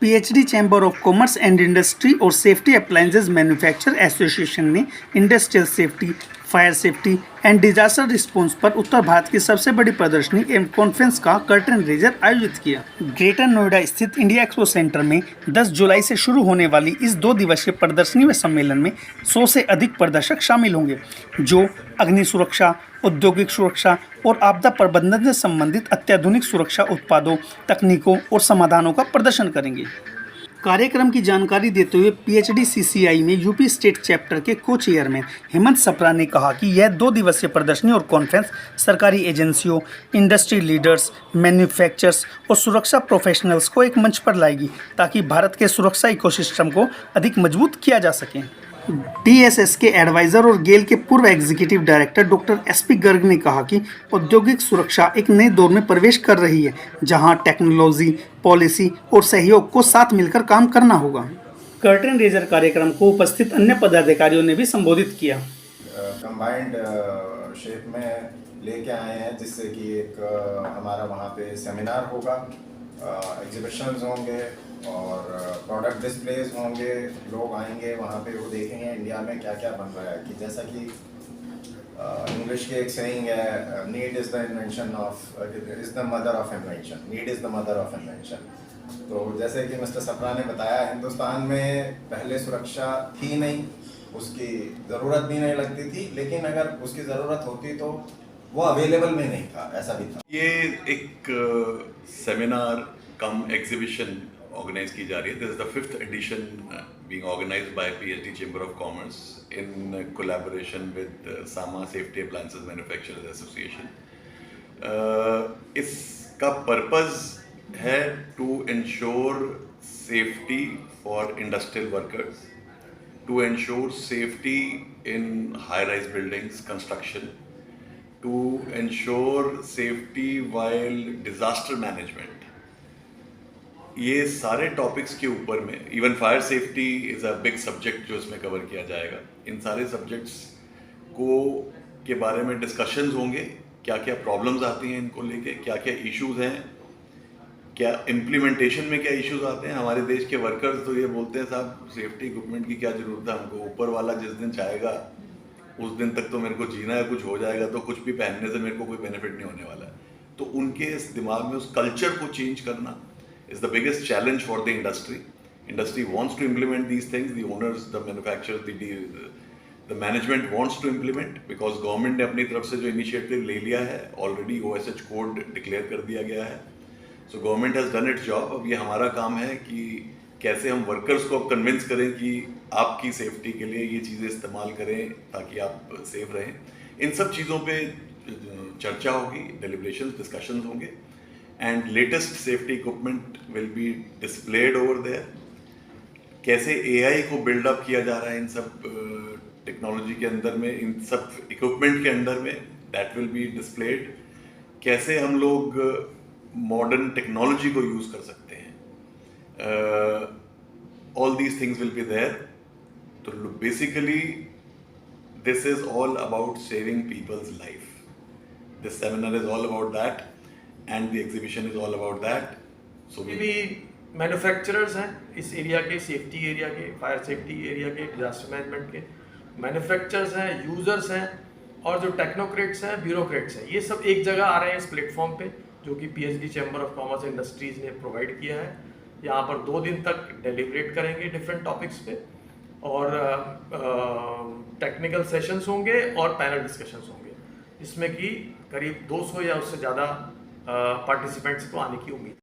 PhD Chamber of commerce and industry और safety appliances manufacture association ने industrial safety, fire safety and disaster response पर उत्तर भारत की सबसे बड़ी प्रदर्शनी एवं कॉन्फ्रेंस का कर्टन रेजर आयोजित किया। ग्रेटर नोएडा स्थित इंडिया एक्सपो सेंटर में 10 जुलाई से शुरू होने वाली इस 2 दिवसीय प्रदर्शनी व सम्मेलन में 100 से अधिक प्रदर्शक शामिल होंगे, जो अग्नि सुरक्षा, औद्योगिक सुरक्षा और आपदा प्रबंधन से संबंधित अत्याधुनिक सुरक्षा उत्पादों, तकनीकों और समाधानों का प्रदर्शन करेंगे। कार्यक्रम की जानकारी देते हुए पीएचडी सीसीआई में यूपी स्टेट चैप्टर के को चेयरमैन हेमंत सप्रा ने कहा कि यह 2 दिवसीय प्रदर्शनी और कॉन्फ्रेंस सरकारी एजेंसियों, इंडस्ट्री लीडर्स, मैन्युफैक्चरर्स और सुरक्षा प्रोफेशनल्स को एक मंच पर लाएगी ताकि भारत के सुरक्षा इकोसिस्टम को अधिक मजबूत किया जा सके। डीएसएस के एडवाइजर और गेल के पूर्व executive director doctor SP Garg ने कहा कि औद्योगिक सुरक्षा एक नए दौर में प्रवेश कर रही है, जहां टेक्नोलॉजी, पॉलिसी और सहयोग को साथ मिलकर काम करना होगा। कर्टन रेजर कार्यक्रम को उपस्थित अन्य पदाधिकारियों ने भी संबोधित किया। कंबाइंड शेप में लेके आए हैं, जिससे कि एक हमारा वहाँ पे सेमिनार होगा, एग्जीबिशंस होंगे और प्रोडक्ट डिस्प्लेज होंगे। लोग आएंगे वहाँ पे, वो देखेंगे इंडिया में क्या क्या बन रहा है। कि जैसा कि इंग्लिश की एक सेइंग है, need is the invention of is the mother of invention, need is the mother of invention. तो जैसे कि मिस्टर सप्रा ने बताया, हिंदुस्तान में पहले सुरक्षा थी नहीं, उसकी ज़रूरत भी नहीं लगती थी, लेकिन अगर उसकी ज़रूरत होती तो वो अवेलेबल में नहीं था, ऐसा भी था। ये एक सेमिनार कम एग्जीबिशन ऑर्गेनाइज की जा रही है। This is the 5th edition being organised by PHD Chamber of Commerce in collaboration with SAMA safety appliances manufacturers association. इसका पर्पस है to ensure safety for industrial workers, to ensure safety in high rise buildings construction, to ensure safety while disaster management। ये सारे topics के ऊपर में even fire safety is a big subject जो इसमें cover किया जाएगा। इन सारे सब्जेक्ट्स को के बारे में डिस्कशंस होंगे, क्या क्या प्रॉब्लम्स आती हैं इनको लेके, क्या क्या इश्यूज हैं, क्या इम्प्लीमेंटेशन में क्या इश्यूज आते हैं। हमारे देश के वर्कर्स तो ये बोलते हैं, साहब सेफ्टी इक्विपमेंट की क्या ज़रूरत है हमको, ऊपर वाला जिस दिन चाहेगा उस दिन तक तो मेरे को जीना है, कुछ हो जाएगा तो कुछ भी पहनने से मेरे को कोई बेनिफिट नहीं होने वाला है। तो उनके इस दिमाग में उस कल्चर को चेंज करना is the biggest challenge for the industry. Industry wants to implement these things, the owners, the manufacturers, the management wants to implement, because government ने अपनी तरफ से जो इनिशिएटिव ले लिया है, ऑलरेडी OSH कोड डिक्लेयर कर दिया गया है। So government has done it's job. अब ये हमारा काम है कि कैसे हम वर्कर्स को कन्विंस करें कि आपकी सेफ्टी के लिए ये चीज़ें इस्तेमाल करें ताकि आप सेफ रहें। इन सब चीज़ों पे चर्चा होगी, डेलिब्रेशंस, डिस्कशंस होंगे and latest safety equipment will be displayed over there. कैसे AI को बिल्डअप किया जा रहा है इन सब टेक्नोलॉजी के अंदर में, इन सब इक्विपमेंट के अंदर में, दैट विल बी डिस्प्लेड। कैसे हम लोग मॉडर्न टेक्नोलॉजी को यूज़ कर सकते हैं, all these things will be there। So basically this is all about saving people's life। This seminar is all about that and the exhibition is all about that। So ये भी manufacturers हैं इस area के, safety area के, fire safety area के, disaster management के manufacturers हैं, users हैं और जो टेक्नोक्रेट्स हैं, ब्यूरोक्रेट्स हैं, ये सब एक जगह आ रहे हैं इस प्लेटफॉर्म पे, जो कि PhD Chamber of commerce industries ने प्रोवाइड किया है। यहाँ पर 2 दिन तक डेलिब्रेट करेंगे डिफरेंट टॉपिक्स पे और टेक्निकल सेशंस होंगे और पैनल डिस्कशंस होंगे, जिसमें कि करीब 200 या उससे ज़्यादा पार्टिसिपेंट्स को आने की उम्मीद है।